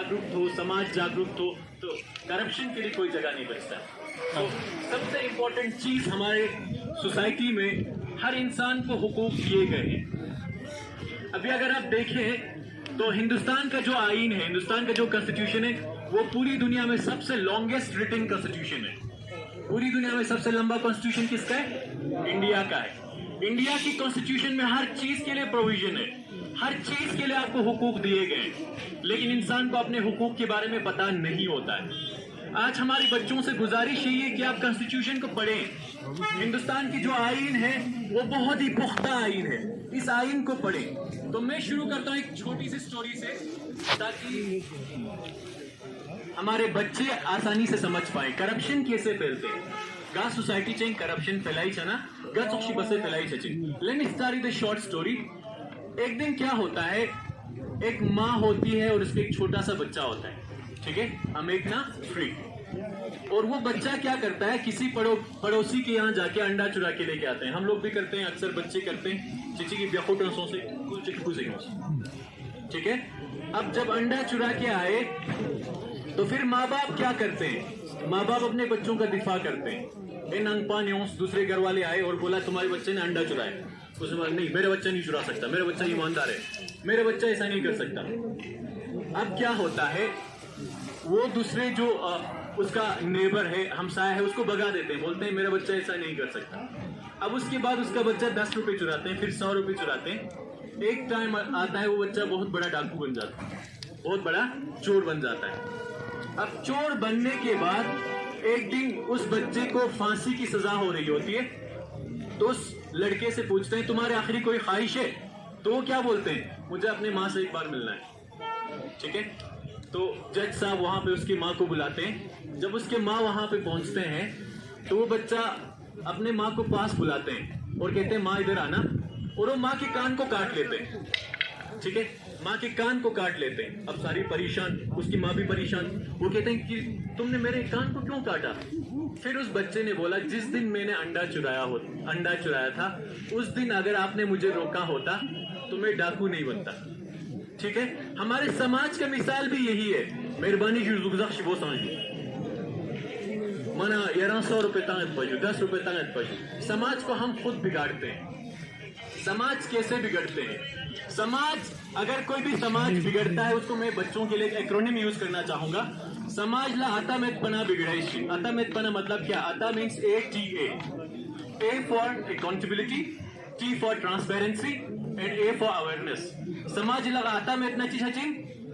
जागरूक हो, समाज जागरूक हो, तो करप्शन के लिए कोई जगह नहीं बचता। तो सबसे इम्पोर्टेंट चीज हमारे सोसाइटी में हर इंसान को हुकूक दिए गए हैं। अभी अगर आप देखें तो हिंदुस्तान का जो आईन है, हिंदुस्तान का जो कॉन्स्टिट्यूशन है, वो पूरी दुनिया में सबसे लॉन्गेस्ट रिटन कॉन्स्टिट्यूशन है। पूरी दुनिया में सबसे लंबा कॉन्स्टिट्यूशन किसका है? इंडिया का है। इंडिया की कॉन्स्टिट्यूशन में हर चीज के लिए प्रोविजन है, हर चीज के लिए आपको हुकूक दिए गए, लेकिन इंसान को अपने हुकूक के बारे में पता नहीं होता है। आज हमारे बच्चों से गुजारिश यही है कि आप कॉन्स्टिट्यूशन को पढ़ें। हिंदुस्तान की जो आईन है वो बहुत ही पुख्ता आईन है, इस आईन को पढ़ें। तो मैं शुरू करता हूँ एक छोटी सी स्टोरी से, ताकि हमारे बच्चे आसानी से समझ पाए करप्शन कैसे फैलते हैं। गा सोसाइटी चें करप्शन फैलाई छना, गा चुक्षी बसे फैलाई छचे। Let me start the short story. एक दिन क्या होता है, एक माँ होती है और उसके एक छोटा सा बच्चा होता है, ठीक है, हम एक ना फ्री। और वो बच्चा क्या करता है, किसी पड़ोसी के यहाँ जाके अंडा चुरा के लेके आते हैं। हम लोग भी करते हैं, अक्सर बच्चे करते हैं, चिची की बेखुटों से कुछ, ठीक है। अब जब अंडा चुरा के आए तो फिर माँ बाप क्या करते हैं, माँ बाप अपने बच्चों का दिफा करते हैं। इन अंगपान्यों दूसरे घर वाले आए और बोला तुम्हारे बच्चे ने अंडा चुराया। उसने बोला नहीं, मेरा बच्चा नहीं चुरा सकता, मेरा बच्चा ईमानदार है, मेरा बच्चा ऐसा नहीं कर सकता। अब क्या होता है, वो दूसरे जो उसका नेबर है, हमसाया है, उसको भगा देते हैं, बोलते हैं मेरा बच्चा ऐसा नहीं कर सकता। अब उसके बाद उसका बच्चा 10 रुपए चुराते हैं, फिर 100 रुपए चुराते हैं। एक टाइम आता है वो बच्चा बहुत बड़ा डाकू बन जाता है, बहुत बड़ा चोर बन जाता है। अब चोर बनने के बाद एक दिन उस बच्चे को फांसी की सजा हो रही होती है। तो उस लड़के से पूछते हैं तुम्हारे आखिरी कोई ख्वाहिश है? तो वो क्या बोलते हैं, मुझे अपने माँ से एक बार मिलना है, ठीक है। तो जज साहब वहां पे उसकी माँ को बुलाते हैं। जब उसके माँ वहां पे पहुंचते हैं तो वो बच्चा अपने माँ को पास बुलाते हैं और कहते हैं माँ इधर आना, और वो माँ के कान को काट लेते हैं, ठीक है, माँ के कान को काट लेते हैं। अब सारी परेशान, उसकी माँ भी परेशान। वो कहते हैं कि तुमने मेरे कान को क्यों काटा? फिर उस बच्चे ने बोला जिस दिन मैंने अंडा चुराया था, उस दिन अगर आपने मुझे रोका होता तो मैं डाकू नहीं बनता, ठीक है। हमारे समाज का मिसाल भी यही है। मेहरबानी वो समझो मना 1100 रुपए ताकत पजू, 10 रुपए ताकत पजू। समाज को हम खुद बिगाड़ते हैं। समाज कैसे बिगड़ते हैं? समाज, अगर कोई भी समाज बिगड़ता है, उसको मैं बच्चों के लिए एक एक्रोनिम यूज करना चाहूंगा। समाज ला आता में पना बिगड़ाई। आता में पना मतलब क्या? आता means A for accountability, T for transparency and A for awareness. समाज लगा आता में इतना चीज है,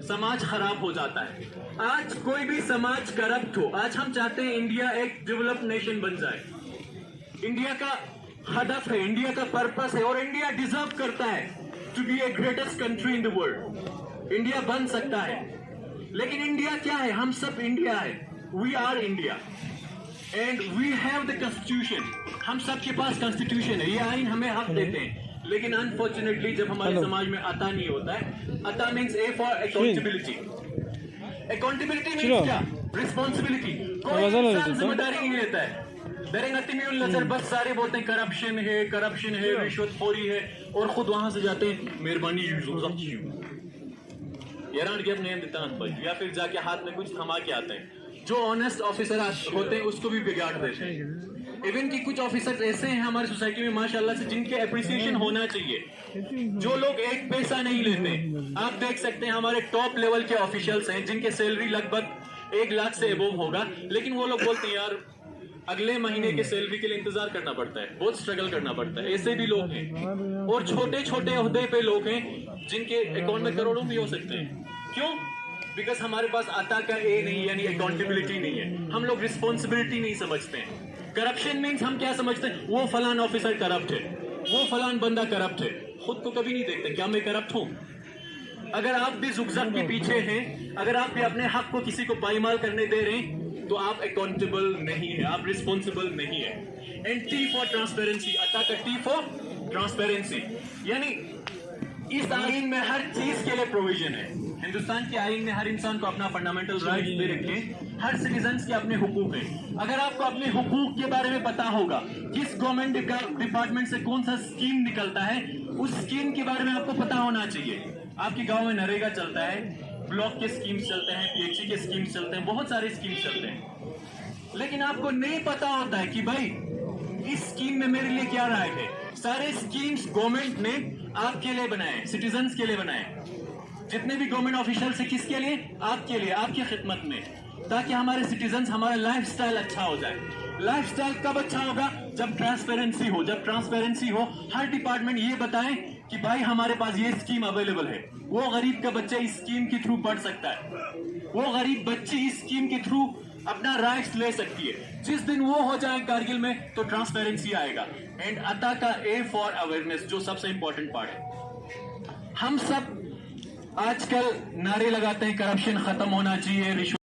समाज खराब हो जाता है। आज कोई भी समाज करप्ट हो, आज हम चाहते हैं इंडिया एक डेवलप्ड नेशन बन जाए। इंडिया का हदफ है, इंडिया का पर्पस है, और इंडिया डिजर्व करता है to be a greatest country in the world. India बन सकता है, लेकिन इंडिया क्या है? हम सब इंडिया है। We are India and we have the constitution. हम सब के पास कॉन्स्टिट्यूशन है, ये आइन हमें हक देते हैं। लेकिन अनफॉर्चुनेटली जब हमारे समाज में अता नहीं होता है। अता means A for accountability. Accountability means क्या? रिस्पॉन्सिबिलिटी। कोई इंसान जिम्मेदारी नहीं लेता है। बस सारे बोलते हैं करप्शन है, रिश्वतखोरी है, और खुद वहां से जाते हैं मेहरबानी या फिर जाके हाथ में कुछ थमा के आते हैं। जो ऑनेस्ट ऑफिसर होते हैं उसको भी बिगाड़ देते हैं। इवन कि कुछ ऑफिसर्स ऐसे हैं हमारी सोसाइटी में माशाल्लाह से, जिनके अप्रिसिएशन होना चाहिए, जो लोग एक पैसा नहीं लेते। आप देख सकते हैं हमारे टॉप लेवल के ऑफिशियल्स हैं जिनके सैलरी लगभग 1 लाख से अबव होगा, लेकिन वो लोग बोलते हैं यार अगले महीने के सैलरी के लिए इंतजार करना पड़ता है, बहुत स्ट्रगल करना पड़ता है। ऐसे भी लोग हैं। और छोटे छोटे ओहदे पे लोग हैं जिनके अकाउंट में करोड़ों भी हो सकते हैं। क्यों? बिकॉज हमारे पास आता का ए नहीं, यानी अकाउंटेबिलिटी नहीं है। हम लोग रिस्पॉन्सिबिलिटी नहीं समझते हैं। करप्शन मीन्स हम क्या समझते हैं? वो फलान ऑफिसर करप्ट है, वो फलान बंदा करप्ट है। खुद को कभी नहीं देखते क्या मैं करप्ट हूं? अगर आप भी जुगजग के पीछे हैं, अगर आप भी अपने हक को किसी को पाईमाल करने दे रहे हैं, तो आप अकाउंटेबल नहीं है, आप रिस्पॉन्सिबल नहीं है। एंड T फॉर ट्रांसपेरेंसी, अता का T फॉर ट्रांसपेरेंसी, यानी इस आईन में हर चीज के लिए प्रोविजन है। हिंदुस्तान के आईन ने हर इंसान को अपना फंडामेंटल राइट्स दे रखे, हर सिटीजन्स के अपने हुकूक हैं। अगर आपको अपने हुकूक के बारे में पता होगा, किस गवर्नमेंट डिपार्टमेंट से कौन सा स्कीम निकलता है, उस स्कीम के बारे में आपको पता होना चाहिए। आपके गांव में नरेगा चलता है, ब्लॉक के स्कीम्स चलते हैं, पीएचसी के स्कीम्स चलते हैं, बहुत सारे स्कीम्स चलते हैं, लेकिन आपको नहीं पता होता है कि भाई इस स्कीम में मेरे लिए क्या राइट है। सारे स्कीम्स गवर्नमेंट ने आपके लिए बनाए, सिटीजन्स के लिए बनाए। जितने भी गवर्नमेंट ऑफिशियल्स है किसके लिए? आपके लिए, आपकी खिदमत में, ताकि हमारे सिटीजन्स, हमारा लाइफस्टाइल अच्छा हो जाए। लाइफस्टाइल कब अच्छा होगा? जब ट्रांसपेरेंसी हो। जब ट्रांसपेरेंसी हो, हर डिपार्टमेंट ये बताएं कि भाई हमारे पास ये स्कीम अवेलेबल है। वो गरीब का बच्चा इस स्कीम के थ्रू पढ़ सकता है, वो गरीब बच्ची इस स्कीम के थ्रू अपना राइट्स ले सकती है। जिस दिन वो हो जाए कारगिल में तो ट्रांसपेरेंसी आएगा। एंड अता का ए फॉर अवेयरनेस जो सबसे इंपॉर्टेंट पार्ट है। हम सब आजकल नारे लगाते हैं करप्शन खत्म होना चाहिए, रिश्वत